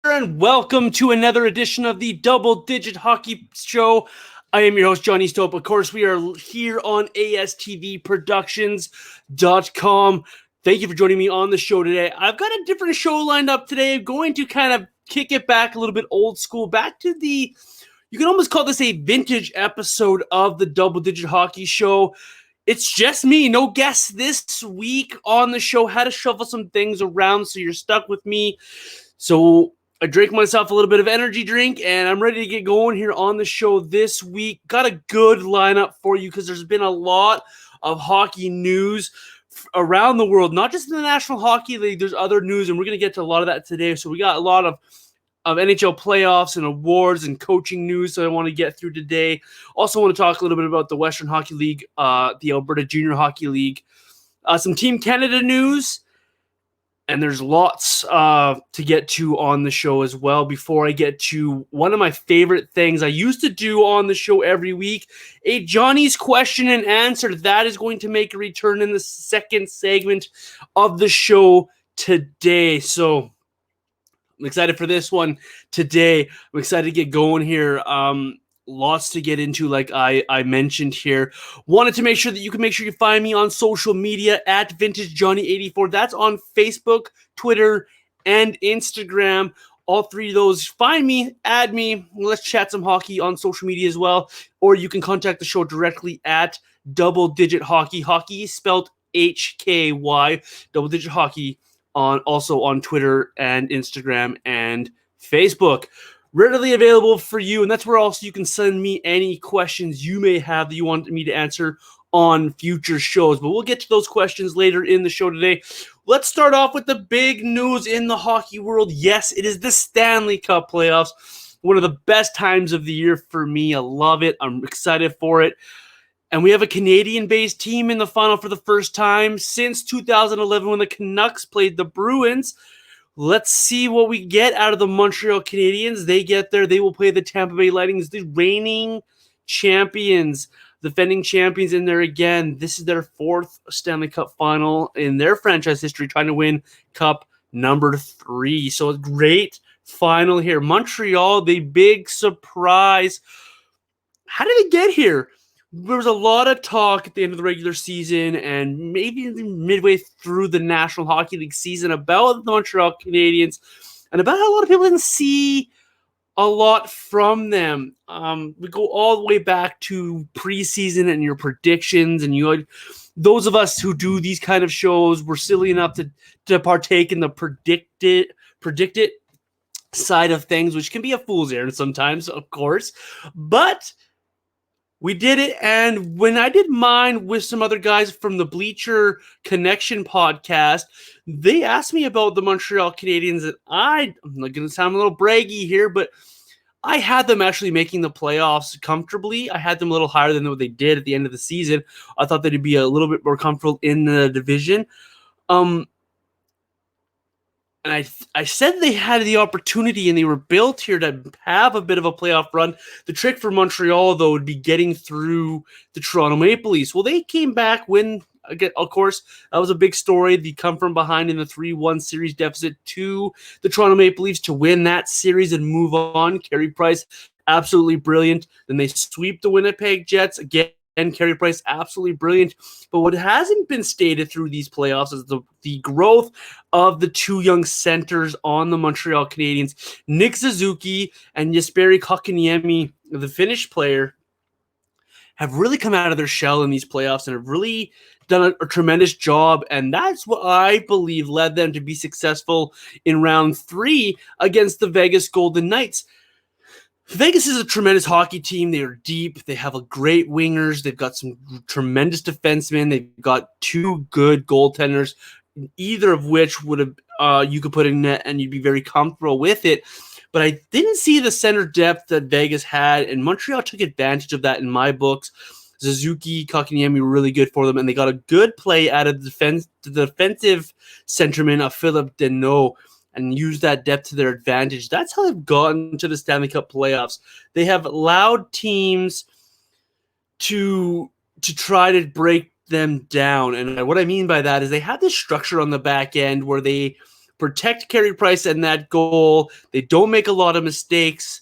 and welcome to another edition of the Double Digit Hockey Show. I am your host, John Easthope. Of course, we are here on ASTVProductions.com. Thank you for joining me on the show today. I've got a different show lined up today. I'm going to kind of kick it back a little bit old school, back to the, you can almost call this a vintage episode of the Double Digit Hockey Show. It's just me, no guests this week on the show. Had to shuffle some things around, so you're stuck with me. So I drank myself a little bit of energy drink, and I'm ready to get going here on the show this week. Got a good lineup for you because there's been a lot of hockey news around the world, not just in the National Hockey League. There's other news, and we're going to get to a lot of that today. So we got a lot of NHL playoffs and awards and coaching news that I want to get through today. Also want to talk a little bit about the Western Hockey League, the Alberta Junior Hockey League, some Team Canada news, and there's lots to get to on the show as well. Before I get to one of my favorite things I used to do on the show every week, a Johnny's question and answer. That is going to make a return in the second segment of the show today. So I'm excited for this one today. I'm excited to get going here. Lots to get into, like I mentioned here. Wanted to make sure that you can make sure you find me on social media at VintageJohnny84. That's on Facebook, Twitter, and Instagram. All three of those. Find me, add me. Let's chat some hockey on social media as well. Or you can contact the show directly at Double Digit Hockey. Hockey spelled HKY. Double Digit Hockey also on Twitter and Instagram and Facebook. Readily available for you, and that's where also you can send me any questions you may have that you want me to answer on future shows. But we'll get to those questions later in the show today. Let's start off with the big news in the hockey world. Yes, it is the Stanley Cup playoffs. One of the best times of the year for me. I love it. I'm excited for it. And we have a Canadian-based team in the final for the first time since 2011 when the Canucks played the Bruins. Let's see what we get out of the Montreal Canadiens. They get there. They will play the Tampa Bay Lightning, the reigning champions, defending champions in there again. This is their fourth Stanley Cup final in their franchise history, trying to win Cup number 3. So a great final here. Montreal, the big surprise. How did they get here? There was a lot of talk at the end of the regular season and maybe midway through the National Hockey League season about the Montreal Canadiens and about how a lot of people didn't see a lot from them. We go all the way back to preseason and your predictions, and those of us who do these kind of shows were silly enough to partake in the predict it side of things, which can be a fool's errand sometimes, of course, but we did it, and when I did mine with some other guys from the Bleacher Connection podcast, they asked me about the Montreal Canadiens, and I'm going to sound a little braggy here, but I had them actually making the playoffs comfortably. I had them a little higher than what they did at the end of the season. I thought they'd be a little bit more comfortable in the division. And I said they had the opportunity and they were built here to have a bit of a playoff run. The trick for Montreal, though, would be getting through the Toronto Maple Leafs. Well, they came back when, again, of course, that was a big story. They come from behind in the 3-1 series deficit to the Toronto Maple Leafs to win that series and move on. Carey Price, absolutely brilliant. Then they sweep the Winnipeg Jets again. And Carey Price, absolutely brilliant. But what hasn't been stated through these playoffs is the growth of the two young centers on the Montreal Canadiens. Nick Suzuki and Jesperi Kotkaniemi, the Finnish player, have really come out of their shell in these playoffs and have really done a tremendous job. And that's what I believe led them to be successful in round 3 against the Vegas Golden Knights. Vegas is a tremendous hockey team. They are deep. They have a great wingers. They've got some tremendous defensemen. They've got 2 good goaltenders, either of which would have you could put in net and you'd be very comfortable with it. But I didn't see the center depth that Vegas had, and Montreal took advantage of that in my books. Suzuki, Kotkaniemi were really good for them, and they got a good play out of the defensive centerman of Philip Deneau, and use that depth to their advantage. That's how they've gotten to the Stanley Cup playoffs. They have allowed teams to try to break them down. And what I mean by that is they have this structure on the back end where they protect Carey Price and that goal. They don't make a lot of mistakes,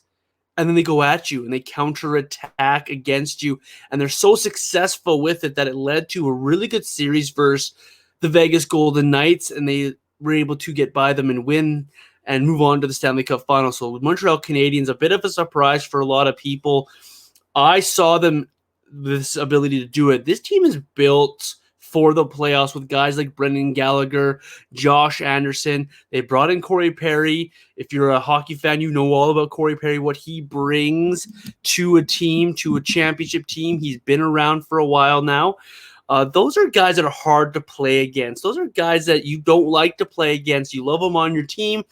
and then they go at you and they counterattack against you. And they're so successful with it that it led to a really good series versus the Vegas Golden Knights, and they were able to get by them and win and move on to the Stanley Cup final. So with Montreal Canadiens, a bit of a surprise for a lot of people. I saw them this ability to do it. This team is built for the playoffs with guys like Brendan Gallagher, Josh Anderson. They brought in Corey Perry. If you're a hockey fan, you know all about Corey Perry, what he brings to a team, to a championship team. He's been around for a while now. Those are guys that are hard to play against. Those are guys that you don't like to play against. You love them on your team,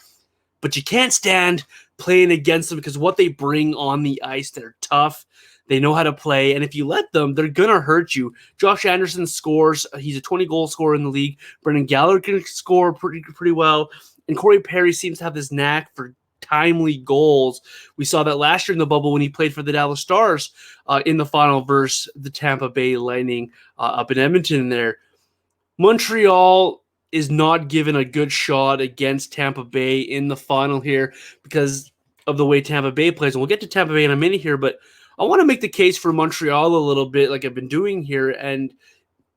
but you can't stand playing against them because what they bring on the ice, they're tough. They know how to play, and if you let them, they're going to hurt you. Josh Anderson scores. He's a 20-goal scorer in the league. Brendan Gallagher can score pretty well, and Corey Perry seems to have this knack for timely goals. We saw that last year in the bubble when he played for the Dallas Stars in the final versus the Tampa Bay Lightning up in Edmonton there. Montreal is not given a good shot against Tampa Bay in the final here because of the way Tampa Bay plays. And we'll get to Tampa Bay in a minute here, but I want to make the case for Montreal a little bit like I've been doing here. And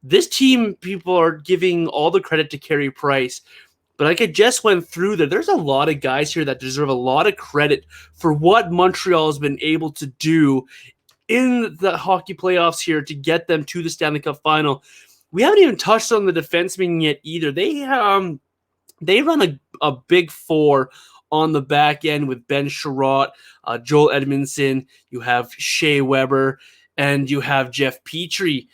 this team, people are giving all the credit to Carey Price. But like I just went through there's a lot of guys here that deserve a lot of credit for what Montreal has been able to do in the hockey playoffs here to get them to the Stanley Cup final. We haven't even touched on the defensemen yet either. They run a big four on the back end with Ben Sherratt, Joel Edmondson, you have Shea Weber, and you have Jeff Petrie.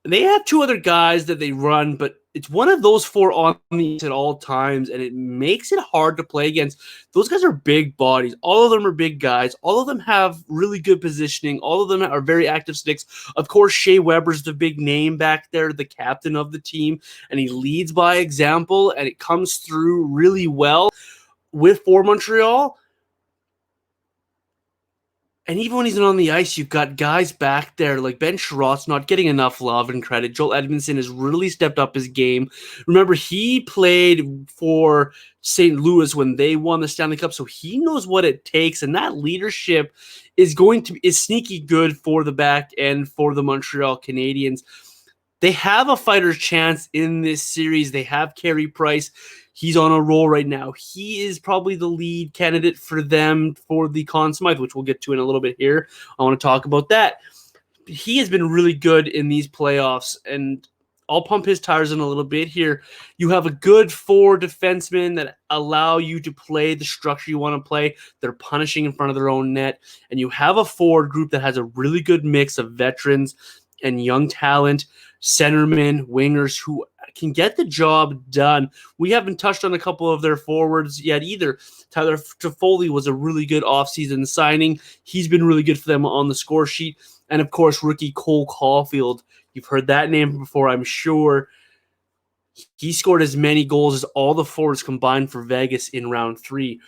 They have two other guys that they run, but it's one of those four on the ice at all times, and it makes it hard to play against. Those guys are big bodies. All of them are big guys. All of them have really good positioning. All of them are very active sticks. Of course, Shea Weber's the big name back there, the captain of the team, and he leads by example, and it comes through really well for Montreal. And even when he's not on the ice, you've got guys back there like Ben Sherratt's not getting enough love and credit. Joel Edmondson has really stepped up his game. Remember, he played for St. Louis when they won the Stanley Cup, so he knows what it takes, and that leadership is sneaky good for the back end for the Montreal Canadiens. They have a fighter's chance in this series. They have Carey Price. He's on a roll right now. He is probably the lead candidate for them for the Conn Smythe, which we'll get to in a little bit here. I want to talk about that. He has been really good in these playoffs, and I'll pump his tires in a little bit here. You have a good four defensemen that allow you to play the structure you want to play. They're punishing in front of their own net, and you have a forward group that has a really good mix of veterans and young talent, centermen, wingers who can get the job done. We haven't touched on a couple of their forwards yet either. Tyler Toffoli was a really good offseason signing. He's been really good for them on the score sheet. And, of course, rookie Cole Caulfield. You've heard that name before, I'm sure. He scored as many goals as all the forwards combined for Vegas in round 3.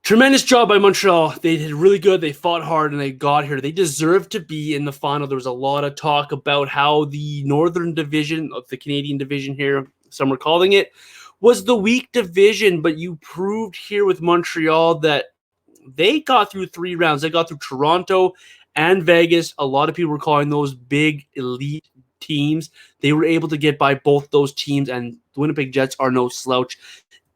Tremendous job by Montreal. They did really good. They fought hard, and they got here. They deserved to be in the final. There was a lot of talk about how the Northern Division of the Canadian Division here, some are calling it, was the weak division, but you proved here with Montreal that they got through 3 rounds. They got through Toronto and Vegas. A lot of people were calling those big elite teams. They were able to get by both those teams, and the Winnipeg Jets are no slouch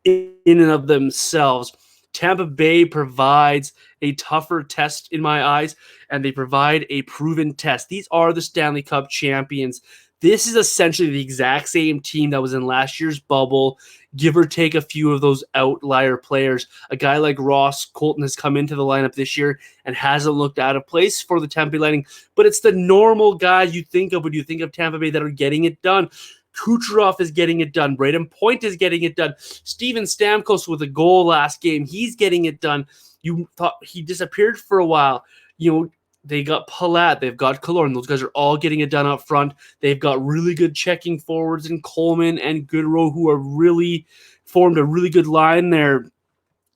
in and of themselves. Tampa Bay provides a tougher test in my eyes, and they provide a proven test. These are the Stanley Cup champions. This is essentially the exact same team that was in last year's bubble, give or take a few of those outlier players. A guy like Ross Colton has come into the lineup this year and hasn't looked out of place for the Tampa Bay Lightning, but it's the normal guys you think of when you think of Tampa Bay that are getting it done. Kucherov is getting it done. Braden Point is getting it done. Steven Stamkos with a goal last game. He's getting it done. You thought he disappeared for a while. You know, they got Palat. They've got Killorn. Those guys are all getting it done up front. They've got really good checking forwards in Coleman and Goodrow who are really formed a really good line there.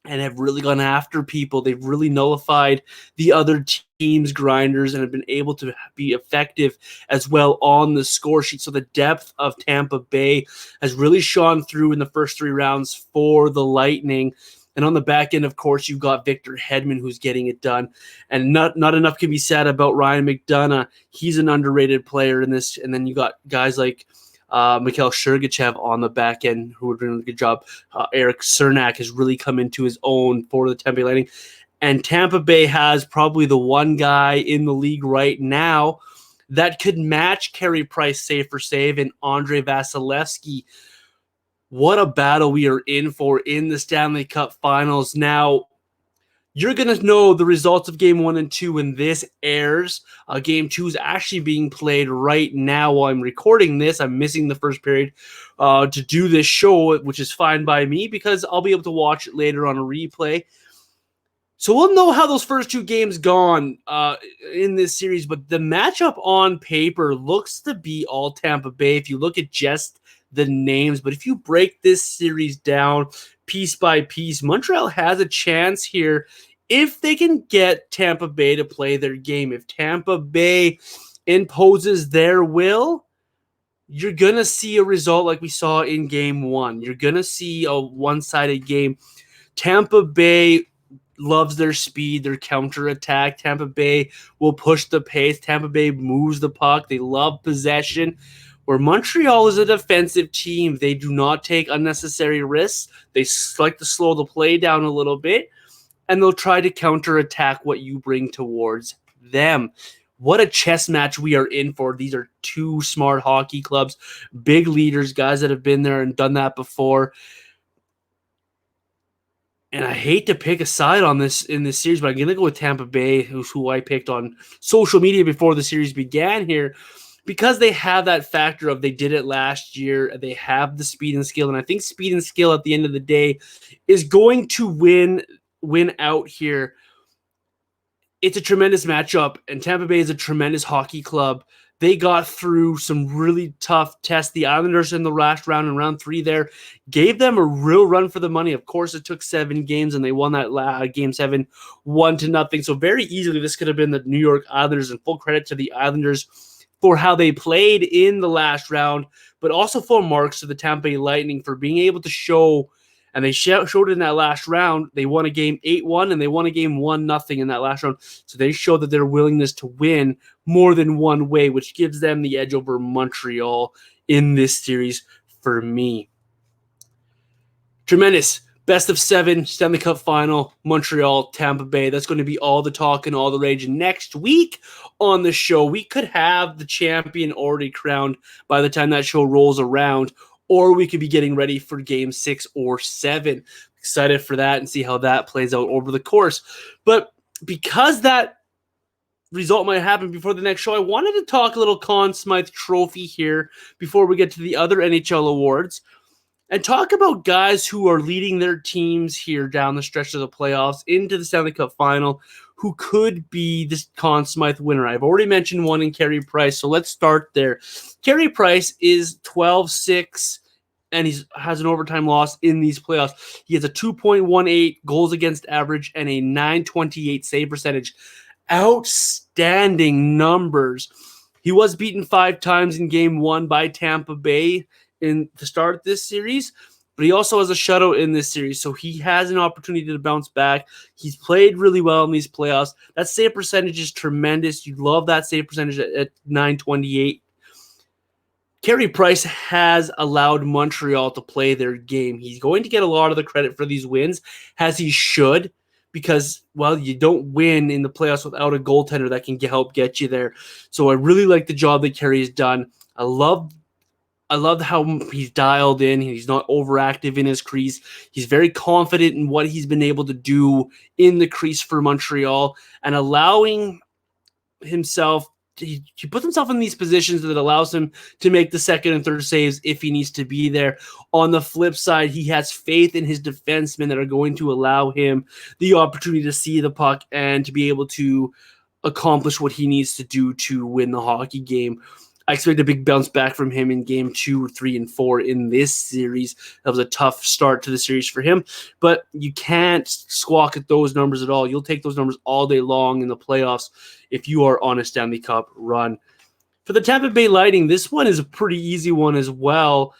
and have really gone after people. They've really nullified the other team's grinders and have been able to be effective as well on the score sheet. So the depth of Tampa Bay has really shone through in the first 3 rounds for the Lightning. And on the back end, of course, you've got Victor Hedman, who's getting it done. And not enough can be said about Ryan McDonough. He's an underrated player in this. And then you got guys like Mikhail Sergachev on the back end, who are doing a good job. Eric Cernak has really come into his own for the Tampa Bay Lightning. And Tampa Bay has probably the one guy in the league right now that could match Carey Price save for save and Andrei Vasilevsky. What a battle we are in for in the Stanley Cup Finals. Now, you're going to know the results of Game 1 and 2 when this airs. Game 2 is actually being played right now while I'm recording this. I'm missing the first period to do this show, which is fine by me because I'll be able to watch it later on a replay. So we'll know how those first 2 games gone in this series, but the matchup on paper looks to be all Tampa Bay if you look at just the names. But if you break this series down piece by piece, Montreal has a chance here if they can get Tampa Bay to play their game. If Tampa Bay imposes their will, you're going to see a result like we saw in Game 1. You're going to see a one-sided game. Tampa Bay loves their speed, their counterattack. Tampa Bay will push the pace. Tampa Bay moves the puck. They love possession. Where Montreal is a defensive team, they do not take unnecessary risks. They like to slow the play down a little bit, and they'll try to counterattack what you bring towards them. What a chess match we are in for. These are 2 smart hockey clubs, big leaders, guys that have been there and done that before. And I hate to pick a side on this in this series, but I'm going to go with Tampa Bay, who I picked on social media before the series began here, because they have that factor of they did it last year. They have the speed and skill, and I think speed and skill at the end of the day is going to win out here. It's a tremendous matchup, and Tampa Bay is a tremendous hockey club. They got through some really tough tests. The Islanders in the last round, in round 3 there, gave them a real run for the money. Of course, it took 7 games, and they won that Game 7 1-0. So very easily, this could have been the New York Islanders, and full credit to the Islanders for how they played in the last round, but also full marks to the Tampa Bay Lightning for being able to show, and they showed it in that last round. They won a game 8-1, and they won a game 1-0 in that last round. So they showed that their willingness to win more than one way, which gives them the edge over Montreal in this series for me. Tremendous. Best of 7, Stanley Cup Final, Montreal, Tampa Bay. That's going to be all the talk and all the rage. Next week on the show, we could have the champion already crowned by the time that show rolls around, or we could be getting ready for Game 6 or 7. Excited for that and see how that plays out over the course. But because that result might happen before the next show, I wanted to talk a little Conn Smythe Trophy here before we get to the other NHL awards, and talk about guys who are leading their teams here down the stretch of the playoffs into the Stanley Cup Final who could be this Conn Smythe winner. I've already mentioned one in Carey Price, so let's start there. Carey Price is 12-6, and he has an overtime loss in these playoffs. He has a 2.18 goals against average and a 928 save percentage. Outstanding numbers. He was beaten 5 times in Game 1 by Tampa Bay in the start of this series, but he also has a shutout in this series, so he has an opportunity to bounce back. He's played really well in these playoffs. That save percentage is tremendous. You love that save percentage at 928. Carey Price has allowed Montreal to play their game. He's going to get a lot of the credit for these wins, as he should, because, well, you don't win in the playoffs without a goaltender that can help get you there. So I really like the job that Carey has done. I love how he's dialed in. He's not overactive in his crease. He's very confident in what he's been able to do in the crease for Montreal, and allowing himself, he puts himself in these positions that allows him to make the second and third saves if he needs to be there. On the flip side, he has faith in his defensemen that are going to allow him the opportunity to see the puck and to be able to accomplish what he needs to do to win the hockey game. I expect a big bounce back from him in game 2, 3, and 4 in this series. That was a tough start to the series for him, but you can't squawk at those numbers at all. You'll take those numbers all day long in the playoffs if you are on a Stanley Cup run. For the Tampa Bay Lightning, this one is a pretty easy one as well.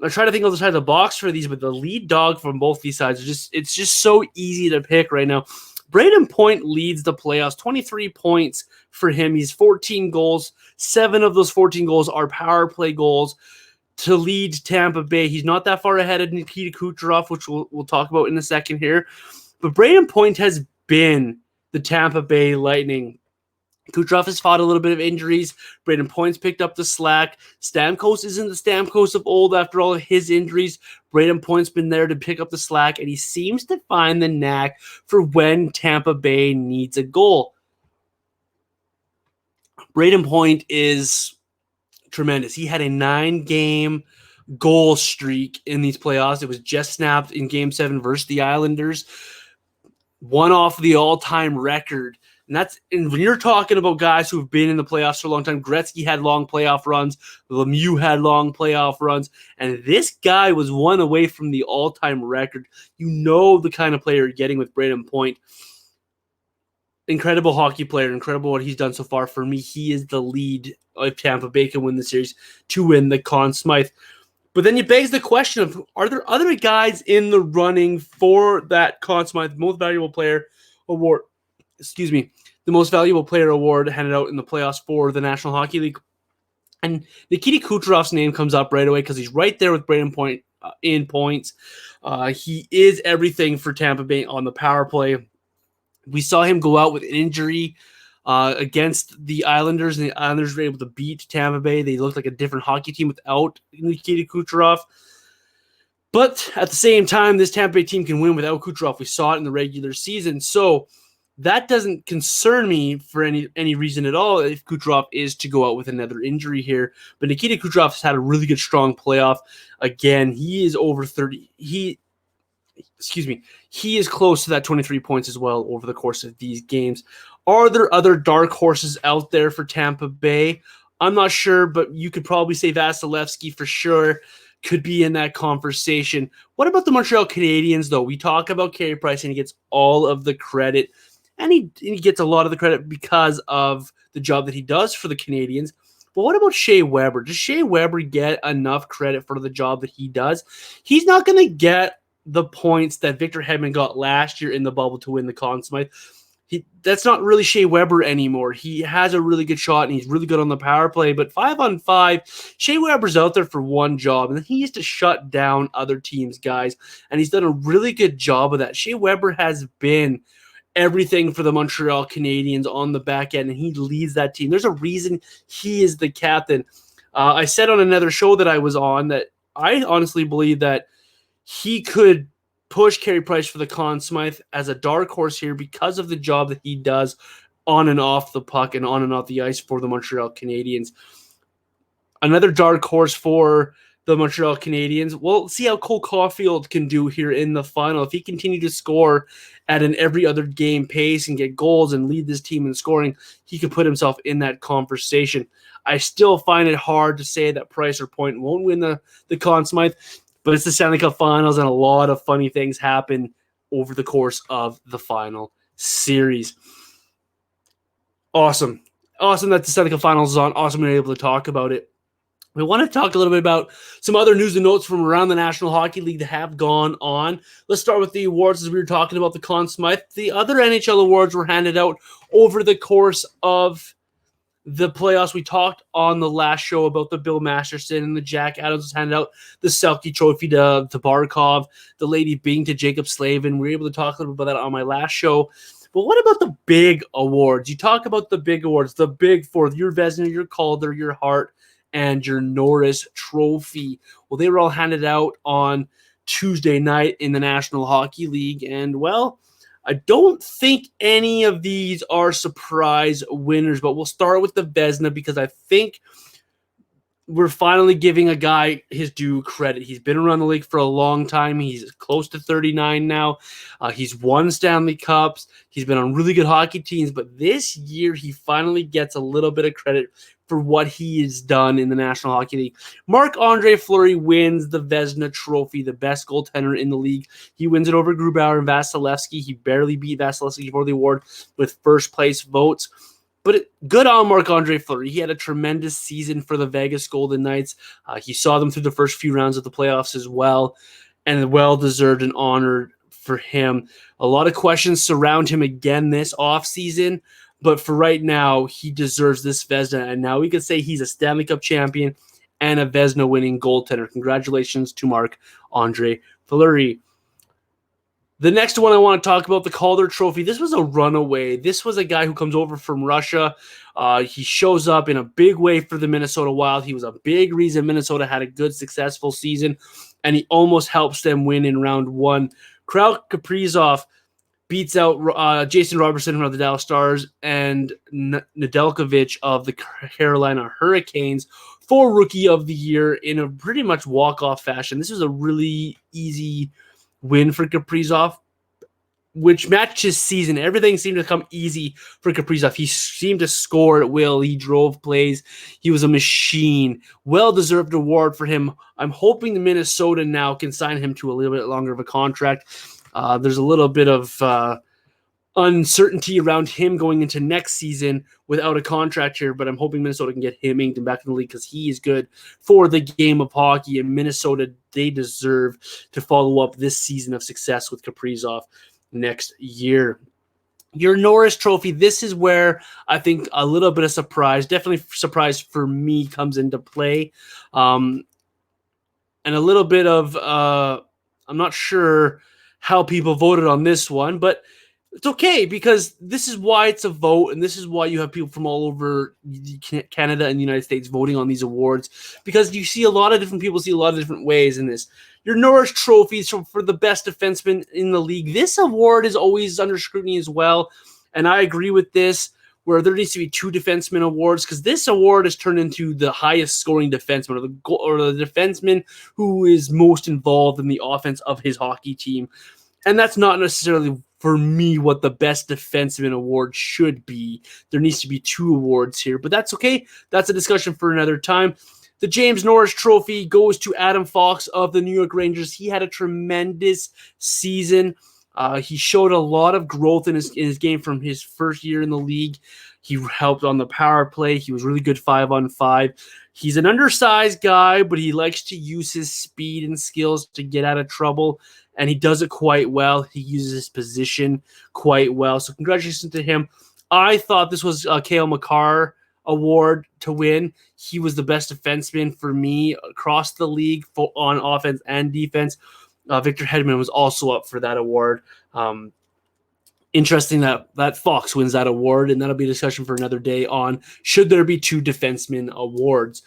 I try to think on the side of the box for these, but the lead dog from both these sides, it's just so easy to pick right now. Braden Point leads the playoffs, 23 points for him. He's 14 goals. 7 of those 14 goals are power play goals to lead Tampa Bay. He's not that far ahead of Nikita Kucherov, which we'll talk about in a second here. But Braden Point has been the Tampa Bay Lightning. Kucherov has fought a little bit of injuries. Braden Point's picked up the slack. Stamkos isn't the Stamkos of old after all of his injuries. Braden Point's been there to pick up the slack, and he seems to find the knack for when Tampa Bay needs a goal. Braden Point is tremendous. He had a 9-game goal streak in these playoffs. It was just snapped in Game 7 versus the Islanders. One off the all-time record. And when you're talking about guys who've been in the playoffs for a long time, Gretzky had long playoff runs, Lemieux had long playoff runs, and this guy was one away from the all-time record. You know the kind of player you're getting with Braden Point. Incredible hockey player, incredible what he's done so far. For me, he is the lead if Tampa Bay can win the series to win the Conn Smythe. But then it begs the question of, are there other guys in the running for that Conn Smythe Most Valuable Player award? The Most Valuable Player award handed out in the playoffs for the National Hockey League. And Nikita Kucherov's name comes up right away because he's right there with Braden Point in points. He is everything for Tampa Bay on the power play. We saw him go out with an injury against the Islanders, and the Islanders were able to beat Tampa Bay. They looked like a different hockey team without Nikita Kucherov. But at the same time, this Tampa Bay team can win without Kucherov. We saw it in the regular season. So that doesn't concern me for any reason at all if Kucherov is to go out with another injury here. But Nikita Kucherov has had a really good, strong playoff. Again, he is over 30. He is close to that 23 points as well over the course of these games. Are there other dark horses out there for Tampa Bay? I'm not sure, but you could probably say Vasilevsky for sure could be in that conversation. What about the Montreal Canadiens, though? We talk about Carey Price, and he gets all of the credit. And he gets a lot of the credit because of the job that he does for the Canadiens. But what about Shea Weber? Does Shea Weber get enough credit for the job that he does? He's not going to get the points that Victor Hedman got last year in the bubble to win the Conn Smythe. That's not really Shea Weber anymore. He has a really good shot, and he's really good on the power play. But 5-on-5, Shea Weber's out there for one job, and he has to shut down other teams' guys. And he's done a really good job of that. Shea Weber has been everything for the Montreal Canadiens on the back end, and he leads that team. There's a reason he is the captain. I said on another show that I was on that I honestly believe that he could push Carey Price for the Conn Smythe as a dark horse here because of the job that he does on and off the puck and on and off the ice for the Montreal Canadiens. Another dark horse for the Montreal Canadiens. We'll see how Cole Caulfield can do here in the final. If he continues to score at an every other game pace and get goals and lead this team in scoring, he could put himself in that conversation. I still find it hard to say that Price or Point won't win the Conn Smythe, but it's the Stanley Cup Finals, and a lot of funny things happen over the course of the final series. Awesome that the Stanley Cup Finals is on. Awesome we're able to talk about it. We want to talk a little bit about some other news and notes from around the National Hockey League that have gone on. Let's start with the awards as we were talking about the Conn Smythe. The other NHL awards were handed out over the course of the playoffs. We talked on the last show about the Bill Masterson and the Jack Adams was handed out the Selke Trophy to Barkov, the Lady Byng to Jacob Slavin. We were able to talk a little bit about that on my last show. But what about the big awards? You talk about the big awards, the big four, your Vezina, your Calder, your Hart, and your Norris Trophy. Well, they were all handed out on Tuesday night in the National Hockey League. And, well, I don't think any of these are surprise winners, but we'll start with the Vezina because I think we're finally giving a guy his due credit. He's been around the league for a long time. He's close to 39 now. He's won Stanley Cups. He's been on really good hockey teams, but this year he finally gets a little bit of credit for what he has done in the National Hockey League. Marc-Andre Fleury wins the Vezina Trophy, the best goaltender in the league. He wins it over Grubauer and Vasilevsky. He barely beat Vasilevsky for the award with first place votes. But good on Marc-Andre Fleury. He had a tremendous season for the Vegas Golden Knights. He saw them through the first few rounds of the playoffs as well, and well-deserved and honored for him. A lot of questions surround him again this offseason, but for right now, he deserves this Vezina, and now we can say he's a Stanley Cup champion and a Vezina winning goaltender. Congratulations to Marc-Andre Fleury. The next one I want to talk about, the Calder Trophy. This was a runaway. This was a guy who comes over from Russia. He shows up in a big way for the Minnesota Wild. He was a big reason Minnesota had a good, successful season, and he almost helps them win in round one. Kirill Kaprizov beats out Jason Robertson of the Dallas Stars and Nedeljkovic of the Carolina Hurricanes for Rookie of the Year in a pretty much walk-off fashion. This was a really easy win for Kaprizov, which matched his season. Everything seemed to come easy for Kaprizov. He seemed to score at will. He drove plays. He was a machine. Well-deserved award for him. I'm hoping the Minnesota now can sign him to a little bit longer of a contract. There's a little bit of uncertainty around him going into next season without a contract here, but I'm hoping Minnesota can get him inked and back in the league because he is good for the game of hockey, and Minnesota, they deserve to follow up this season of success with Kaprizov next year. Your Norris Trophy, this is where I think a little bit of surprise, definitely surprise for me, comes into play. And a little bit of, I'm not sure how people voted on this one, but it's okay because this is why it's a vote, and this is why you have people from all over Canada and the United States voting on these awards, because you see a lot of different people see a lot of different ways in this. Your Norris Trophies for the best defenseman in the league. This award is always under scrutiny as well, and I agree with this, where there needs to be 2 defenseman awards, because this award has turned into the highest scoring defenseman or the defenseman who is most involved in the offense of his hockey team. And that's not necessarily, for me, what the best defenseman award should be. There needs to be 2 awards here, but that's okay. That's a discussion for another time. The James Norris Trophy goes to Adam Fox of the New York Rangers. He had a tremendous season. He showed a lot of growth in his game from his first year in the league. He helped on the power play. He was really good 5-on-5. He's an undersized guy, but he likes to use his speed and skills to get out of trouble, and he does it quite well. He uses his position quite well. So congratulations to him. I thought this was a Cale Makar award to win. He was the best defenseman for me across the league on offense and defense. Victor Hedman was also up for that award. Interesting that Fox wins that award, and that'll be a discussion for another day on should there be 2 defenseman awards.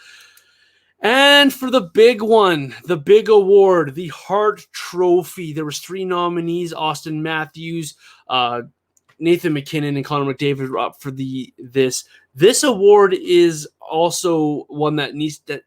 And for the big one, the big award, the Hart Trophy, there was 3 nominees: Austin Matthews, Nathan McKinnon, and Connor McDavid were up for this. This award is also one that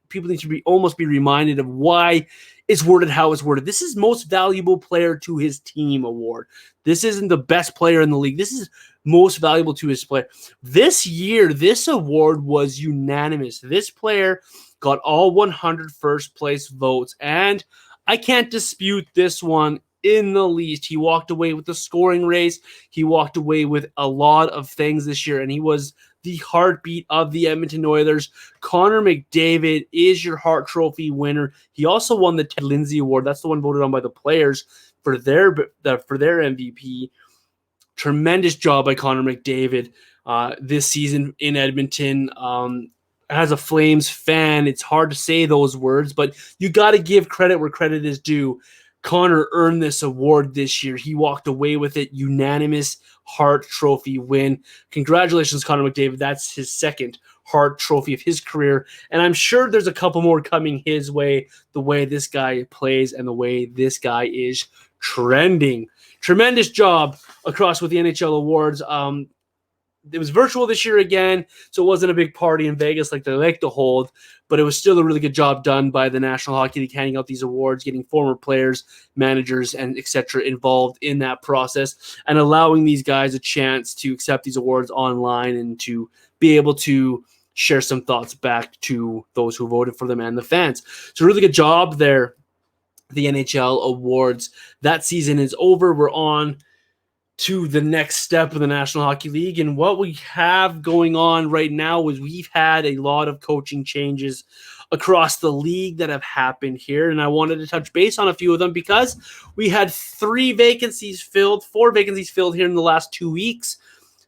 people need to be reminded of why it's worded how it's worded. This is most valuable player to his team award. This isn't the best player in the league. This is most valuable to his player. This year, this award was unanimous. This player got all 100 first place votes, and I can't dispute this one in the least. He walked away with the scoring race. He walked away with a lot of things this year, and he was the heartbeat of the Edmonton Oilers. Connor McDavid is your Hart Trophy winner. He also won the Ted Lindsay Award. That's the one voted on by the players for their MVP. Tremendous job by Connor McDavid this season in Edmonton. As a Flames fan, it's hard to say those words, but you got to give credit where credit is due. Connor earned this award this year. He walked away with it. Unanimous Hart Trophy win. Congratulations, Connor McDavid. That's his second Hart Trophy of his career. And I'm sure there's a couple more coming his way, the way this guy plays and the way this guy is trending. Tremendous job across with the NHL awards. it was virtual this year again, so it wasn't a big party in Vegas like they like to hold, but it was still a really good job done by the National Hockey League handing out these awards, getting former players, managers, and etc. involved in that process, and allowing these guys a chance to accept these awards online and to be able to share some thoughts back to those who voted for them and the fans. So really good job there, the NHL awards. That season is over. We're on to the next step of the National Hockey League. And what we have going on right now is we've had a lot of coaching changes across the league that have happened here. And I wanted to touch base on a few of them because we had 4 vacancies filled here in the last 2 weeks.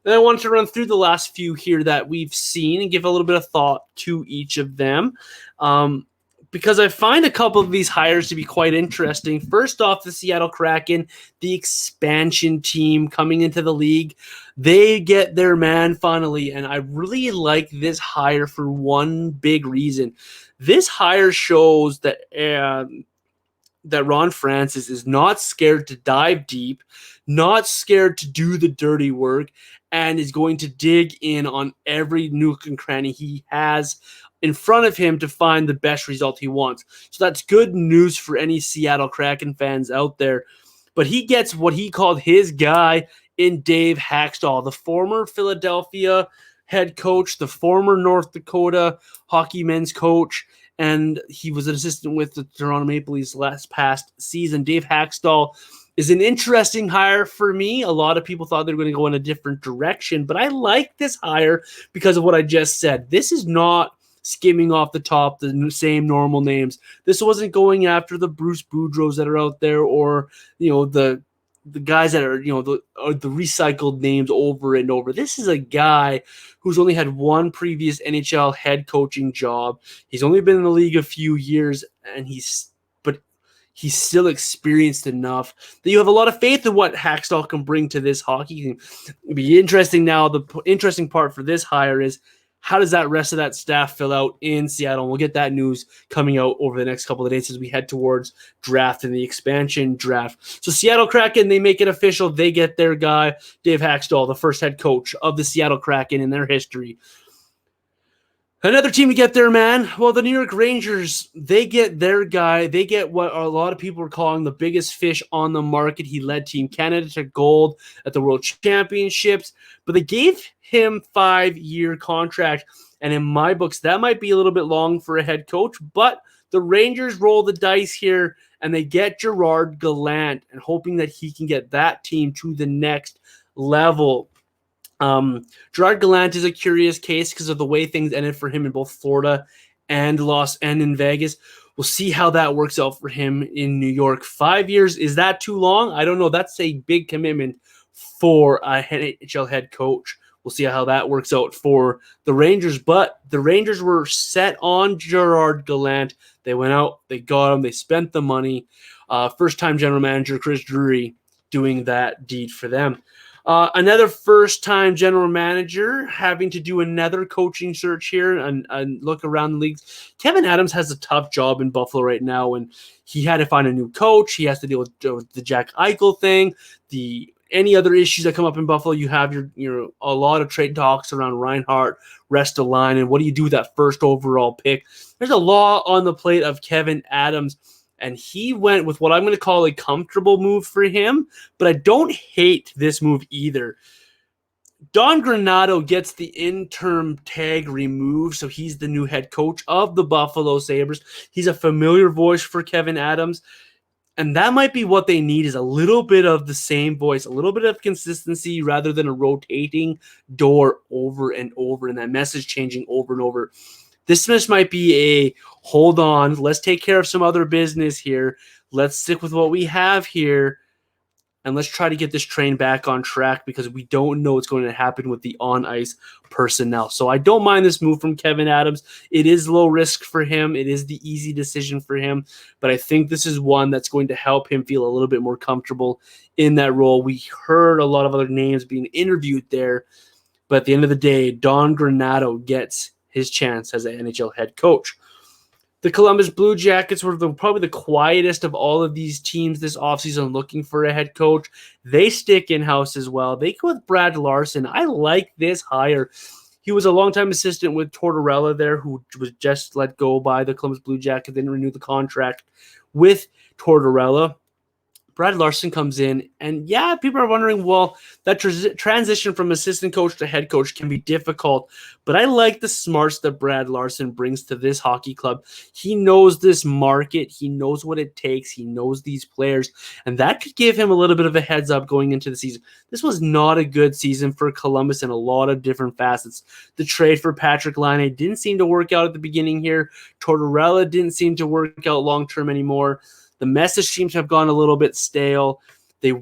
And I wanted to run through the last few here that we've seen and give a little bit of thought to each of them. Because I find a couple of these hires to be quite interesting. First off, the Seattle Kraken, the expansion team coming into the league. They get their man finally, and I really like this hire for one big reason. This hire shows that Ron Francis is not scared to dive deep, not scared to do the dirty work, and is going to dig in on every nook and cranny he has in front of him to find the best result he wants. So that's good news for any Seattle Kraken fans out there. But he gets what he called his guy in Dave Hackstall, the former Philadelphia head coach, the former North Dakota hockey men's coach, and he was an assistant with the Toronto Maple Leafs last past season. Dave Hackstall is an interesting hire for me. A lot of people thought they were going to go in a different direction, but I like this hire because of what I just said. This is not skimming off the top, the same normal names. This wasn't going after the Bruce Boudreaux that are out there, or the guys that are the recycled names over and over. This is a guy who's only had one previous NHL head coaching job. He's only been in the league a few years, and he's still experienced enough that you have a lot of faith in what Hackstall can bring to this hockey team. It'll be interesting now. The interesting part for this hire is, how does that rest of that staff fill out in Seattle? And we'll get that news coming out over the next couple of days as we head towards draft and the expansion draft. So Seattle Kraken, they make it official. They get their guy, Dave Hackstall, the first head coach of the Seattle Kraken in their history. Another team to get their man, well, the New York Rangers, they get their guy. They get what a lot of people are calling the biggest fish on the market. He led Team Canada to gold at the World Championships, but they gave him 5-year contract. And in my books, that might be a little bit long for a head coach, but the Rangers roll the dice here and they get Gerard Gallant, and hoping that he can get that team to the next level. Gerard Gallant is a curious case because of the way things ended for him in both Florida and in Vegas. We'll see how that works out for him in New York. 5 years, is that too long? I don't know. That's a big commitment for a NHL head coach. We'll see how that works out for the Rangers. But the Rangers were set on Gerard Gallant. They went out, they got him, they spent the money. First-time general manager Chris Drury doing that deed for them. Another first-time general manager having to do another coaching search here and look around the leagues. Kevin Adams has a tough job in Buffalo right now, and he had to find a new coach. He has to deal with the Jack Eichel thing, any other issues that come up in Buffalo. You have your a lot of trade talks around Reinhart, Restalainen, and what do you do with that first overall pick? There's a lot on the plate of Kevin Adams. And he went with what I'm going to call a comfortable move for him, but I don't hate this move either. Don Granato gets the interim tag removed, so he's the new head coach of the Buffalo Sabres. He's a familiar voice for Kevin Adams, and that might be what they need, is a little bit of the same voice, a little bit of consistency rather than a rotating door over and over, and that message changing over and over. This just might be a hold on, let's take care of some other business here. Let's stick with what we have here, and let's try to get this train back on track because we don't know what's going to happen with the on-ice personnel. So I don't mind this move from Kevin Adams. It is low risk for him. It is the easy decision for him, but I think this is one that's going to help him feel a little bit more comfortable in that role. We heard a lot of other names being interviewed there, but at the end of the day, Don Granato gets his chance as an NHL head coach. The Columbus Blue Jackets were probably the quietest of all of these teams this offseason looking for a head coach. They stick in-house as well. They go with Brad Larson. I like this hire. He was a longtime assistant with Tortorella there, who was just let go by the Columbus Blue Jackets, didn't renew the contract with Tortorella. Brad Larson comes in, and yeah, people are wondering, well, that transition from assistant coach to head coach can be difficult, but I like the smarts that Brad Larson brings to this hockey club. He knows this market. He knows what it takes. He knows these players, and that could give him a little bit of a heads up going into the season. This was not a good season for Columbus in a lot of different facets. The trade for Patrick Laine didn't seem to work out at the beginning here. Tortorella didn't seem to work out long-term anymore. The message seems to have gone a little bit stale. They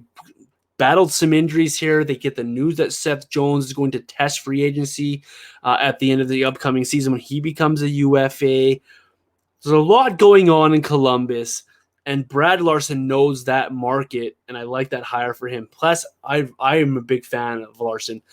battled some injuries here. They get the news that Seth Jones is going to test free agency at the end of the upcoming season when he becomes a UFA. There's a lot going on in Columbus, and Brad Larson knows that market, and I like that hire for him. Plus, I am a big fan of Larson.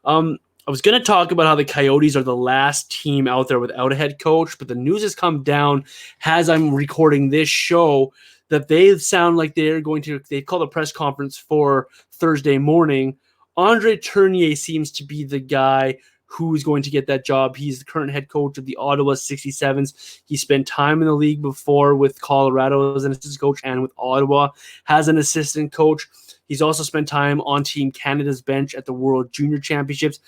I was going to talk about how the Coyotes are the last team out there without a head coach, but the news has come down as I'm recording this show that they sound like they're going to, they called a press conference for Thursday morning. Andre Tournier seems to be the guy who is going to get that job. He's the current head coach of the Ottawa 67s. He spent time in the league before with Colorado as an assistant coach and with Ottawa as an assistant coach. He's also spent time on Team Canada's bench at the World Junior Championships.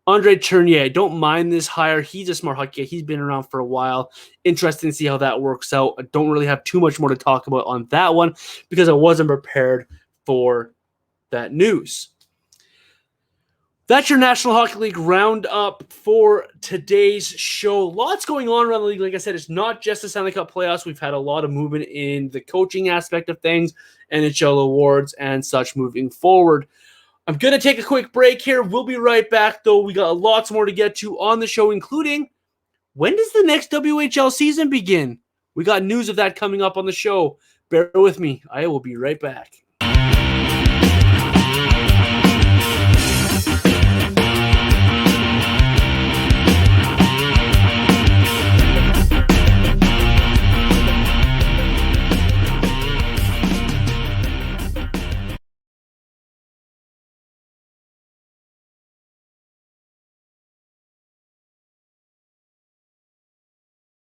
Andre Tournier, I don't mind this hire. He's a smart hockey guy. He's been around for a while. Interesting to see how that works out. I don't really have too much more to talk about on that one because I wasn't prepared for that news. That's your National Hockey League roundup for today's show. Lots going on around the league. Like I said, it's not just the Stanley Cup playoffs. We've had a lot of movement in the coaching aspect of things, NHL awards, and such moving forward. I'm going to take a quick break here. We'll be right back, though. We got lots more to get to on the show, including when does the next WHL season begin? We got news of that coming up on the show. Bear with me. I will be right back.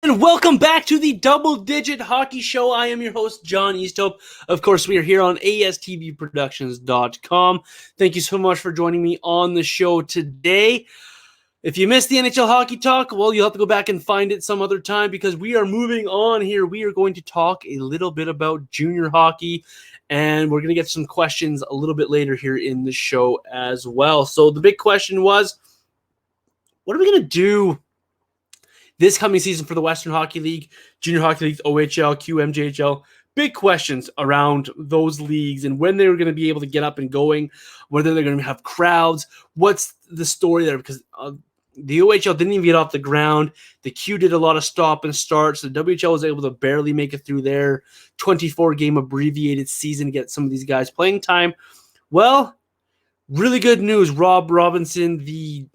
And welcome back to the Double Digit Hockey Show. I am your host, John Easthope. Of course, we are here on ASTVProductions.com. Thank you so much for joining me on the show today. If you missed the NHL Hockey Talk, well, you'll have to go back and find it some other time because we are moving on here. We are going to talk a little bit about junior hockey, and we're going to get some questions a little bit later here in the show as well. So the big question was, what are we going to do this coming season for the Western Hockey League, Junior Hockey League, OHL, QMJHL? Big questions around those leagues and when they're going to be able to get up and going, whether they're going to have crowds. What's the story there? Because the OHL didn't even get off the ground. The Q did a lot of stop and starts. The WHL was able to barely make it through their 24-game abbreviated season to get some of these guys playing time. Well, really good news. Rob Robinson, the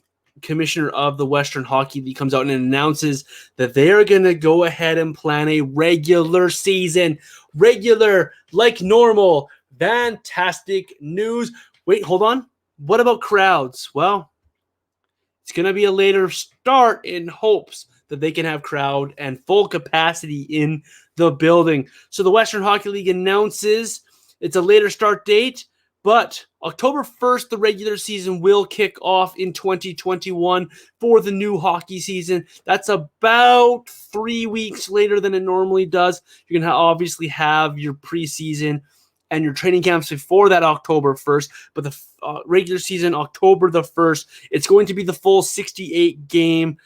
commissioner of the Western Hockey League, comes out and announces that they are going to go ahead and plan a regular season. Regular, like normal. Fantastic news. Wait, hold on. What about crowds? Well, it's going to be a later start in hopes that they can have crowd and full capacity in the building. So the Western Hockey League announces it's a later start date, but October 1st, the regular season will kick off in 2021 for the new hockey season. That's about 3 weeks later than it normally does. You're going to obviously have your preseason and your training camps before that October 1st, but the regular season, October the 1st, it's going to be the full 68-game,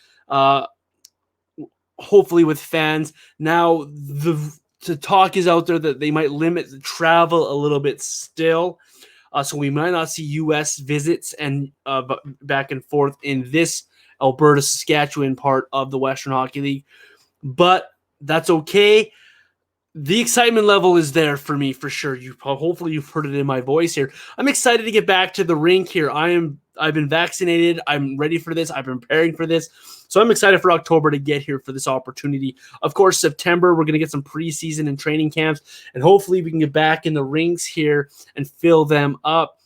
hopefully with fans. Now, the talk is out there that they might limit the travel a little bit still. So we might not see U.S. visits and back and forth in this Alberta, Saskatchewan part of the Western Hockey League. But that's okay. The excitement level is there for me, for sure. Hopefully you've heard it in my voice here. I'm excited to get back to the rink here. I am I've been vaccinated. I'm ready for this. I've been preparing for this. So I'm excited for October to get here for this opportunity. Of course, September, we're going to get some preseason and training camps, and hopefully we can get back in the rinks here and fill them up.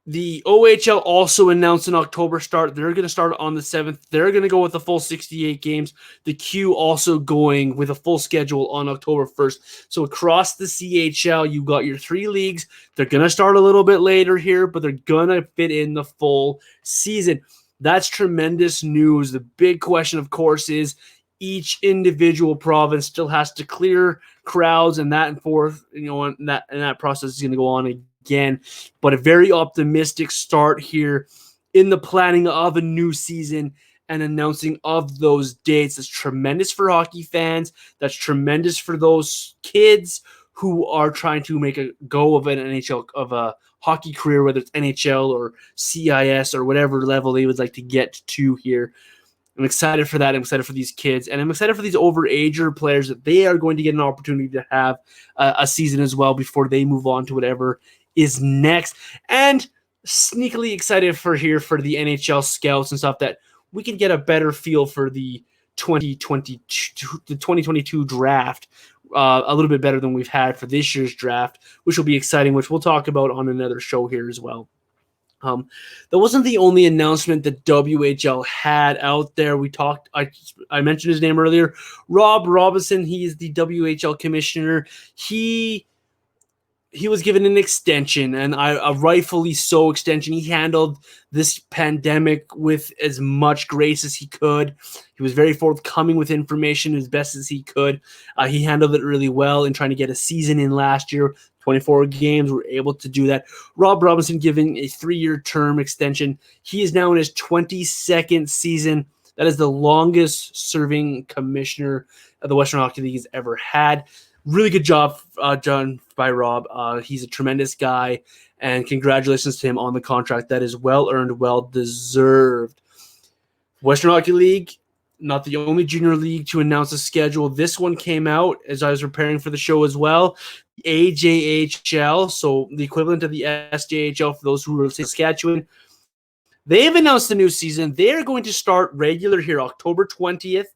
The OHL also announced an October start. They're going to start on the 7th. They're going to go with the full 68 games. The Q also going with a full schedule on October 1st. So across the CHL, you got your 3 leagues. They're going to start a little bit later here, but they're going to fit in the full season. That's tremendous news. The big question, of course, is each individual province still has to clear crowds and that and forth, and that process is going to go on again. But a very optimistic start here in the planning of a new season and announcing of those dates. That's tremendous for hockey fans. That's tremendous for those kids who are trying to make a go of an NHL, of a hockey career, whether it's NHL or CIS or whatever level they would like to get to here. I'm excited for that. I'm excited for these kids, and I'm excited for these overager players that they are going to get an opportunity to have a season as well before they move on to whatever is next. And sneakily excited for the NHL scouts and stuff, that we can get a better feel for the 2022 draft, a little bit better than we've had for this year's draft, which will be exciting, which we'll talk about on another show here as well. That wasn't the only announcement that WHL had out there. I mentioned his name earlier, Rob Robinson. He is the WHL commissioner. He was given an extension, and a rightfully so extension. He handled this pandemic with as much grace as he could. He was very forthcoming with information as best as he could. He handled it really well in trying to get a season in last year. 24 games, were able to do that. Rob Robinson given a 3-year term extension. He is now in his 22nd season. That is the longest serving commissioner of the Western Hockey League has ever had. Really good job done by Rob. He's a tremendous guy, and congratulations to him on the contract. That is well-earned, well-deserved. Western Hockey League, not the only junior league to announce a schedule. This one came out as I was preparing for the show as well. AJHL, so the equivalent of the SJHL for those who are in Saskatchewan. They have announced the new season. They are going to start regular here, October 20th.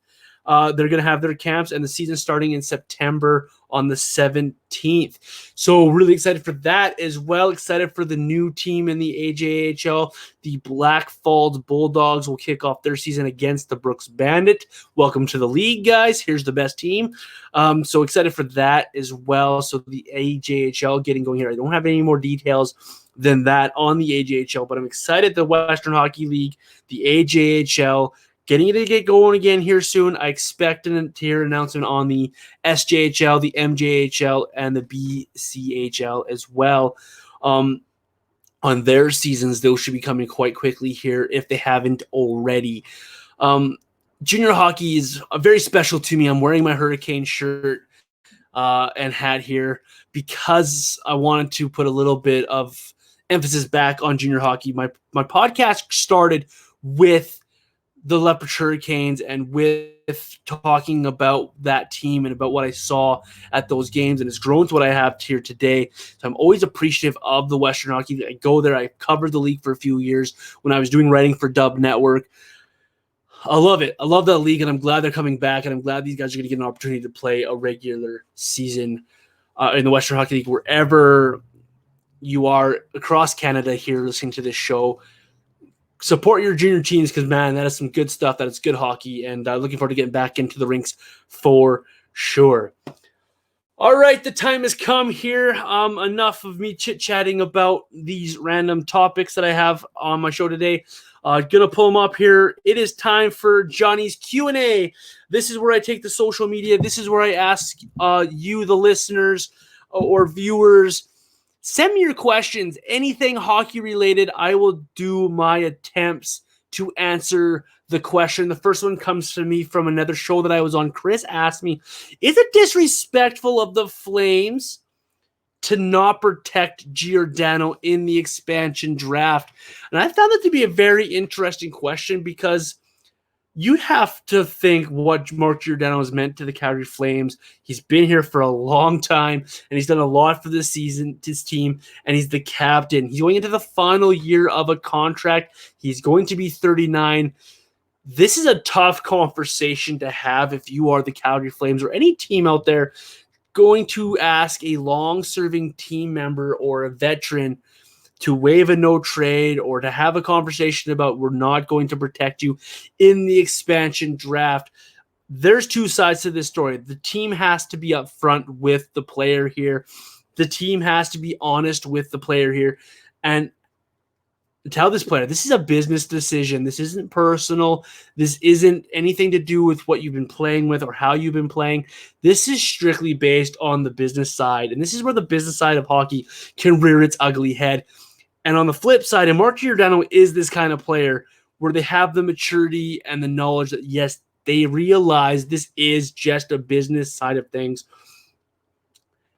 They're going to have their camps and the season starting in September on the 17th. So really excited for that as well. Excited for the new team in the AJHL. The Black Falls Bulldogs will kick off their season against the Brooks Bandit. Welcome to the league, guys. Here's the best team. So excited for that as well. So the AJHL getting going here. I don't have any more details than that on the AJHL, but I'm excited the Western Hockey League, the AJHL, getting it to get going again here soon. I expect to hear an announcement on the SJHL, the MJHL, and the BCHL as well. On their seasons, those should be coming quite quickly here if they haven't already. Junior hockey is very special to me. I'm wearing my Hurricane shirt and hat here because I wanted to put a little bit of emphasis back on junior hockey. My podcast started with the Lethbridge Hurricanes and with talking about that team and about what I saw at those games, and it's grown to what I have here today. So I'm always appreciative of the Western Hockey League. I go there. I covered the league for a few years when I was doing writing for Dub Network. I love it. I love that league, and I'm glad they're coming back, and I'm glad these guys are going to get an opportunity to play a regular season in the Western Hockey League wherever you are across Canada here listening to this show. Support your junior teams because, man, that is some good stuff. That is good hockey, and looking forward to getting back into the rinks for sure. All right, the time has come here. Enough of me chit-chatting about these random topics that I have on my show today. Gonna pull them up here. It is time for Johnny's Q&A. This is where I take the social media. This is where I ask you, the listeners or viewers, send me your questions, anything hockey related. I will do my attempts to answer the question. The first one comes to me from another show that I was on. Chris asked me, is it disrespectful of the Flames to not protect Giordano in the expansion draft? And I found that to be a very interesting question because you have to think what Mark Giordano has meant to the Calgary Flames. He's been here for a long time, and he's done a lot for this season, his team, and he's the captain. He's going into the final year of a contract. He's going to be 39. This is a tough conversation to have if you are the Calgary Flames or any team out there going to ask a long-serving team member or a veteran to waive a no trade or to have a conversation about we're not going to protect you in the expansion draft. There's two sides to this story. The team has to be upfront with the player here. The team has to be honest with the player here and tell this player, this is a business decision. This isn't personal. This isn't anything to do with what you've been playing with or how you've been playing. This is strictly based on the business side. And this is where the business side of hockey can rear its ugly head. And on the flip side, and Mark Giordano is this kind of player where they have the maturity and the knowledge that, yes, they realize this is just a business side of things.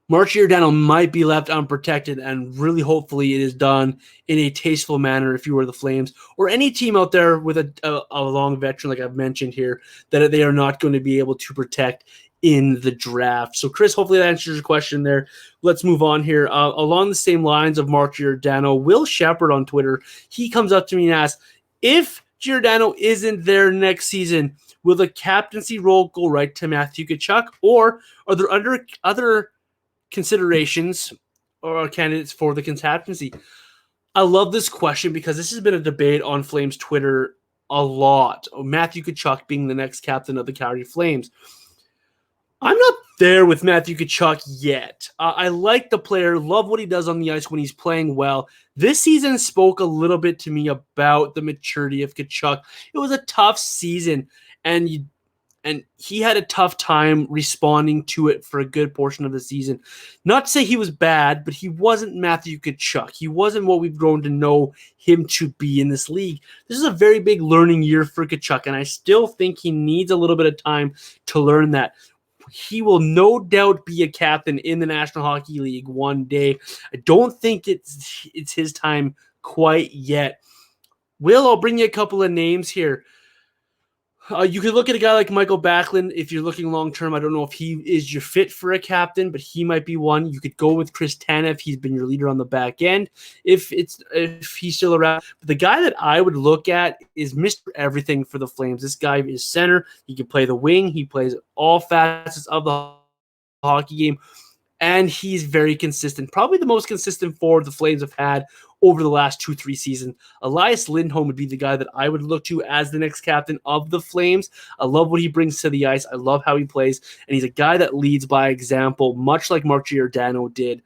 Mark Giordano might be left unprotected, and really hopefully it is done in a tasteful manner if you were the Flames or any team out there with a long veteran like I've mentioned here that they are not going to be able to protect in the draft. So, Chris, hopefully that answers your question there. Let's move on here. Along the same lines of Mark Giordano, Will Shepard on Twitter, he comes up to me and asks, if Giordano isn't there next season, will the captaincy role go right to Matthew Tkachuk, or are there other considerations or candidates for the captaincy? I love this question because this has been a debate on Flames Twitter a lot. Matthew Tkachuk being the next captain of the Calgary Flames. I'm not there with Matthew Tkachuk yet. I like the player, love what he does on the ice when he's playing well. This season spoke a little bit to me about the maturity of Tkachuk. It was a tough season, and he had a tough time responding to it for a good portion of the season. Not to say he was bad, but he wasn't Matthew Tkachuk. He wasn't what we've grown to know him to be in this league. This is a very big learning year for Tkachuk, and I still think he needs a little bit of time to learn that. He will no doubt be a captain in the National Hockey League one day. I don't think it's his time quite yet. Will, I'll bring you a couple of names here. You could look at a guy like Michael Backlund if you're looking long-term. I don't know if he is your fit for a captain, but he might be one. You could go with Chris Tanev. He's been your leader on the back end if he's still around. But the guy that I would look at is Mr. Everything for the Flames. This guy is center. He can play the wing. He plays all facets of the hockey game, and he's very consistent. Probably the most consistent forward the Flames have had over the last 2-3 seasons. Elias Lindholm would be the guy that I would look to as the next captain of the Flames. I love what he brings to the ice. I love how he plays, and he's a guy that leads by example, much like Mark Giordano did.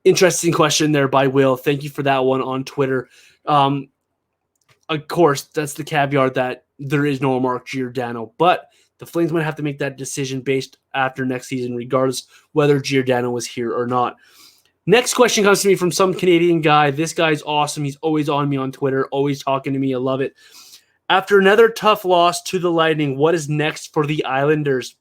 Interesting question there by Will. Thank you for that one on Twitter. Of course, that's the caveat that there is no Mark Giordano, but the Flames might have to make that decision based after next season, regardless whether Giordano is here or not. Next question comes to me from some Canadian guy. This guy's awesome. He's always on me on Twitter, always talking to me. I love it. After another tough loss to the Lightning, what is next for the Islanders?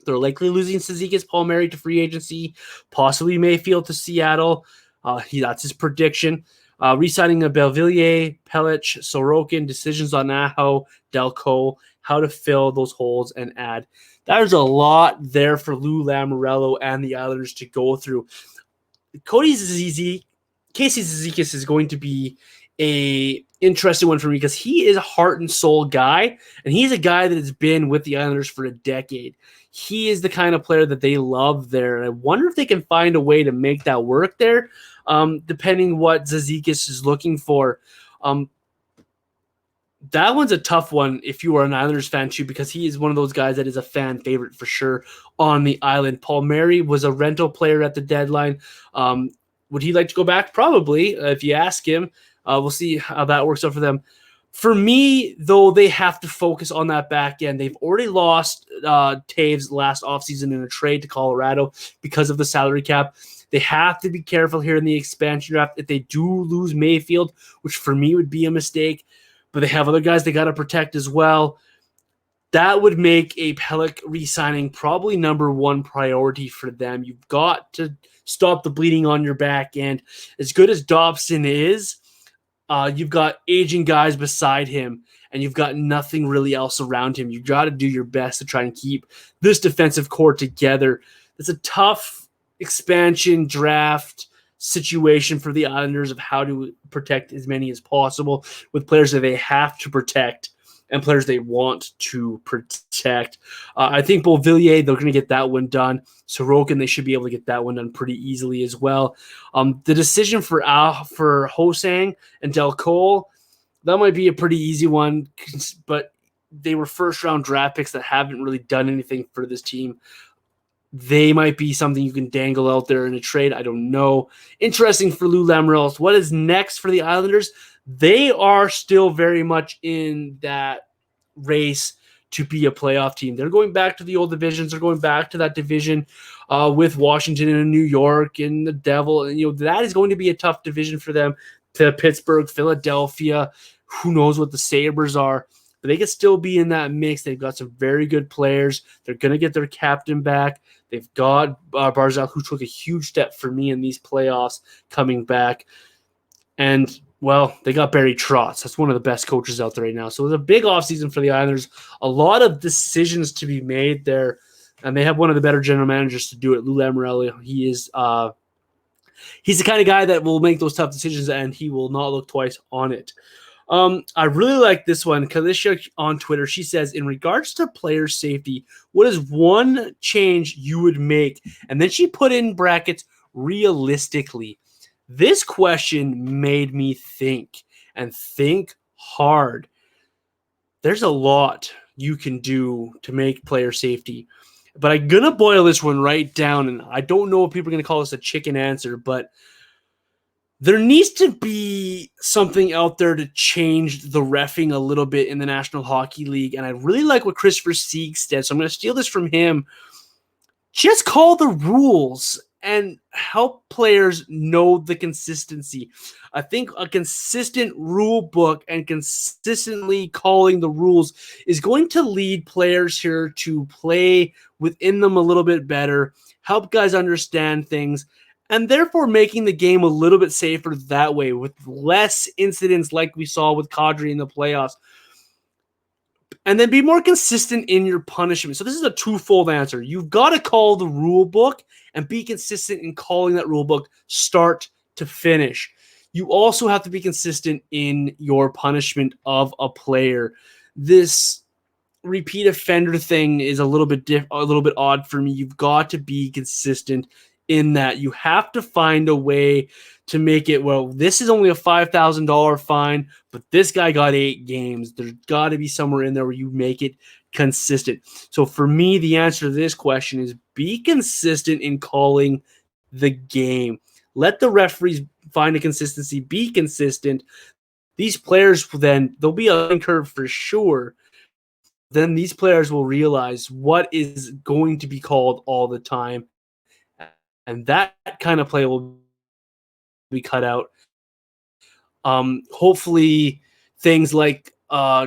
They're likely losing Cizikas Palmieri to free agency, possibly Mayfield to Seattle. That's his prediction. Re-signing of Belvillier, Pelech, Sorokin, decisions on Aho, Delco, how to fill those holes and add. There's a lot there for Lou Lamoriello and the Islanders to go through. Casey Cizikas is going to be a interesting one for me because he is a heart and soul guy, and he's a guy that has been with the Islanders for a decade. He is the kind of player that they love there, and I wonder if they can find a way to make that work there, depending what Cizikas is looking for. That one's a tough one if you are an Islanders fan too, because he is one of those guys that is a fan favorite for sure on the island. Palmieri was a rental player at the deadline. Would he like to go back? Probably, if you ask him. We'll see how that works out for them. For me, though, they have to focus on that back end. They've already lost Taves last offseason in a trade to Colorado because of the salary cap. They have to be careful here in the expansion draft. If they do lose Mayfield, which for me would be a mistake, but they have other guys they got to protect as well, that would make a Pelech re-signing probably number one priority for them. You've got to stop the bleeding on your back end. As good as Dobson is, You've got aging guys beside him, and you've got nothing really else around him. You've got to do your best to try and keep this defensive core together. It's a tough expansion draft situation for the Islanders of how to protect as many as possible with players that they have to protect and players they want to protect. I think Beauvillier, they're going to get that one done. Sorokin, they should be able to get that one done pretty easily as well. The decision for Hosang and Del Cole, that might be a pretty easy one, but they were first-round draft picks that haven't really done anything for this team. They might be something you can dangle out there in a trade. I don't know. Interesting for Lou Lamoriello. What is next for the Islanders? They are still very much in that race to be a playoff team. They're going back to the old divisions. They're going back to that division with Washington and New York and the Devil. And, that is going to be a tough division for them. To Pittsburgh, Philadelphia, who knows what the Sabres are. But they could still be in that mix. They've got some very good players. They're going to get their captain back. They've got Barzal, who took a huge step for me in these playoffs, coming back. And, well, they got Barry Trotz. That's one of the best coaches out there right now. So it was a big offseason for the Islanders. A lot of decisions to be made there. And they have one of the better general managers to do it, Lou Lamoriello. He's the kind of guy that will make those tough decisions, and he will not look twice on it. I really like this one. Kalisha on Twitter, she says, in regards to player safety, what is one change you would make? And then she put in brackets, realistically. This question made me think, and think hard. There's a lot you can do to make player safety. But I'm going to boil this one right down, and I don't know if people are going to call this a chicken answer, but there needs to be something out there to change the reffing a little bit in the National Hockey League. And I really like what Christopher Sieg said, so I'm going to steal this from him. Just call the rules and help players know the consistency. I think a consistent rule book and consistently calling the rules is going to lead players here to play within them a little bit better, help guys understand things, and therefore making the game a little bit safer that way with less incidents like we saw with Kadri in the playoffs. And then be more consistent in your punishment. So this is a twofold answer. You've got to call the rule book and be consistent in calling that rule book start to finish. You also have to be consistent in your punishment of a player. This repeat offender thing is a little bit odd for me. You've got to be consistent in that. You have to find a way to make it, well, this is only a $5,000 fine, but this guy got 8 games. There's got to be somewhere in there where you make it consistent. So for me, the answer to this question is be consistent in calling the game. Let the referees find a consistency. Be consistent. These players, then, there'll be a learning curve for sure. Then these players will realize what is going to be called all the time. And that kind of play will be cut out. Hopefully things like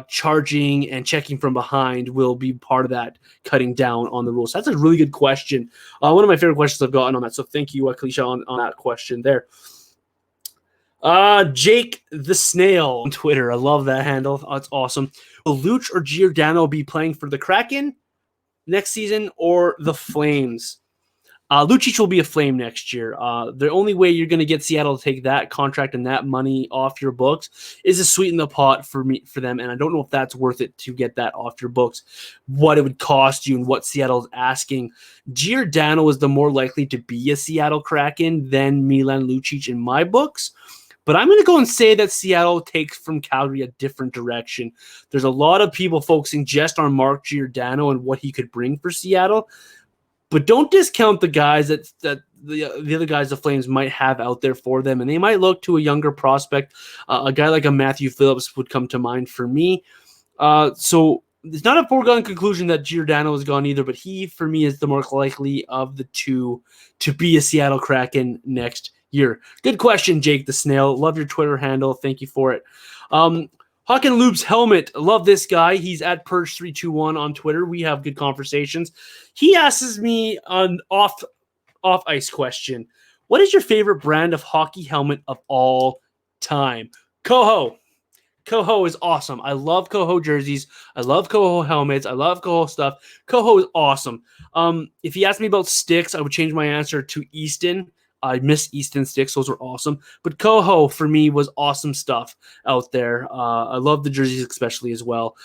charging and checking from behind will be part of that, cutting down on the rules. So that's a really good question. One of my favorite questions I've gotten on that. So thank you, Kalisha, on that question there. Jake the Snail on Twitter. I love that handle. That's awesome. Will Luch or Giordano be playing for the Kraken next season or the Flames? Lucic will be a Flame next year. The only way you're going to get Seattle to take that contract and that money off your books is to sweeten the pot for them. And I don't know if that's worth it to get that off your books, what it would cost you and what Seattle's asking. Giordano is the more likely to be a Seattle Kraken than Milan Lucic in my books. But I'm going to go and say that Seattle takes from Calgary a different direction. There's a lot of people focusing just on Mark Giordano and what he could bring for Seattle. But don't discount the guys that the other guys the Flames might have out there for them. And they might look to a younger prospect. A guy like a Matthew Phillips would come to mind for me. So it's not a foregone conclusion that Giordano is gone either. But he, for me, is the more likely of the two to be a Seattle Kraken next year. Good question, Jake the Snail. Love your Twitter handle. Thank you for it. Hawk and Loop's helmet. Love this guy. He's at Purge321 on Twitter. We have good conversations. He asks me an off ice question. What is your favorite brand of hockey helmet of all time? Coho. Coho is awesome. I love Coho jerseys. I love Coho helmets. I love Coho stuff. Coho is awesome. If you asked me about sticks, I would change my answer to Easton. I miss Easton sticks. Those were awesome. But Coho, for me, was awesome stuff out there. I love the jerseys especially as well.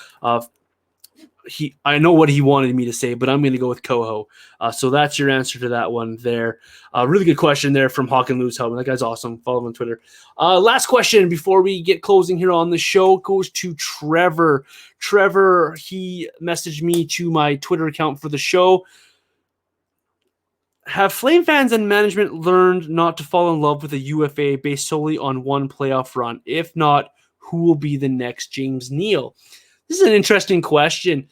I know what he wanted me to say, but I'm going to go with Coho. So that's your answer to that one there. Really good question there from Hawk and Lose Helmet. That guy's awesome. Follow him on Twitter. Last question before we get closing here on the show goes to Trevor. Trevor, he messaged me to my Twitter account for the show. Have Flame fans and management learned not to fall in love with a UFA based solely on one playoff run? If not, who will be the next James Neal? This is an interesting question.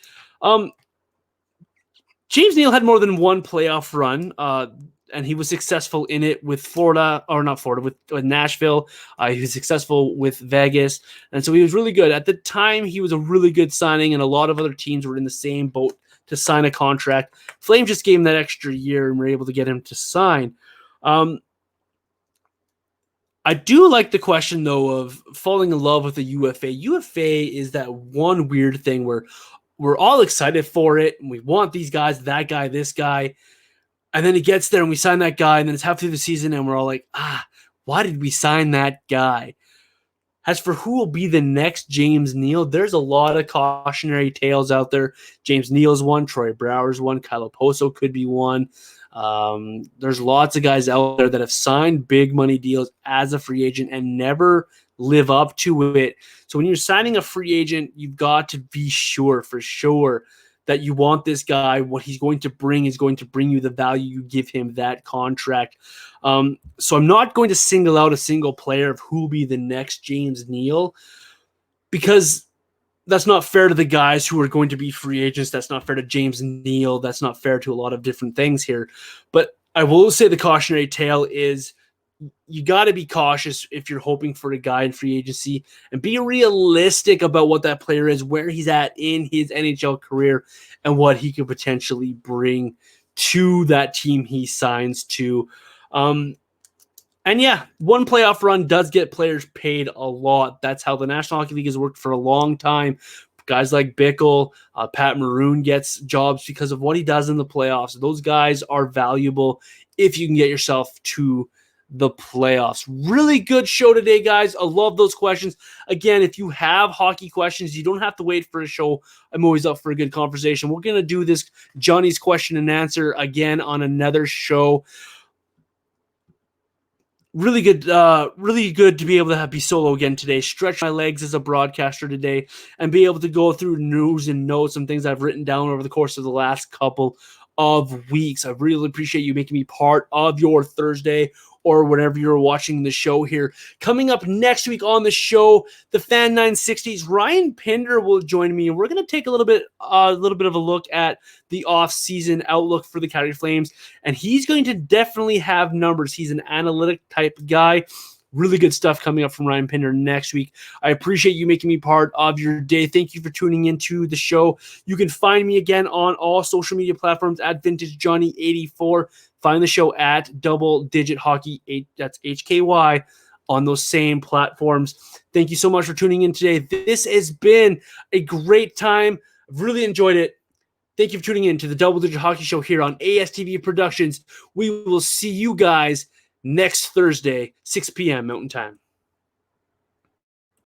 James Neal had more than one playoff run, and he was successful in it with with Nashville. He was successful with Vegas, and so he was really good. At the time, he was a really good signing, and a lot of other teams were in the same boat to sign a contract. Flame just gave him that extra year and were able to get him to sign. I do like the question, though, of falling in love with a UFA. UFA is that one weird thing where we're all excited for it, and we want these guys, that guy, this guy, and then it gets there, and we sign that guy, and then it's half through the season, and we're all like, why did we sign that guy? As for who will be the next James Neal, there's a lot of cautionary tales out there. James Neal's one, Troy Brower's one, Kyle Oposo could be one. There's lots of guys out there that have signed big money deals as a free agent and never live up to it. So when you're signing a free agent, you've got to be sure for sure that you want this guy. What he's going to bring is going to bring you the value you give him that contract. So I'm not going to single out a single player of who will be the next James Neal, because that's not fair to the guys who are going to be free agents. That's not fair to James Neal. That's not fair to a lot of different things here. But I will say the cautionary tale is you got to be cautious if you're hoping for a guy in free agency, and be realistic about what that player is, where he's at in his NHL career, and what he could potentially bring to that team he signs to. And yeah, one playoff run does get players paid a lot. That's how the National Hockey League has worked for a long time. Guys like Bickle, Pat Maroon gets jobs because of what he does in the playoffs. Those guys are valuable if you can get yourself to the playoffs. Really good show today, guys. I love those questions. Again, if you have hockey questions, you don't have to wait for a show. I'm always up for a good conversation. We're going to do this Johnny's question and answer again on another show. Really good to be able to be solo again today. Stretch my legs as a broadcaster today and be able to go through news and notes and things I've written down over the course of the last couple of weeks. I really appreciate you making me part of your Thursday or whenever you're watching the show here. Coming up next week on the show, the Fan 960s, Ryan Pinder will join me, and we're going to take a little bit of a look at the off-season outlook for the Calgary Flames, and he's going to definitely have numbers. He's an analytic type guy. Really good stuff coming up from Ryan Pinder next week. I appreciate you making me part of your day. Thank you for tuning into the show. You can find me again on all social media platforms at VintageJohnny84. Find the show at Double Digit Hockey, that's HKY, on those same platforms. Thank you so much for tuning in today. This has been a great time. I've really enjoyed it. Thank you for tuning in to the Double Digit Hockey Show here on ASTV Productions. We will see you guys next Thursday, 6 p.m. Mountain Time.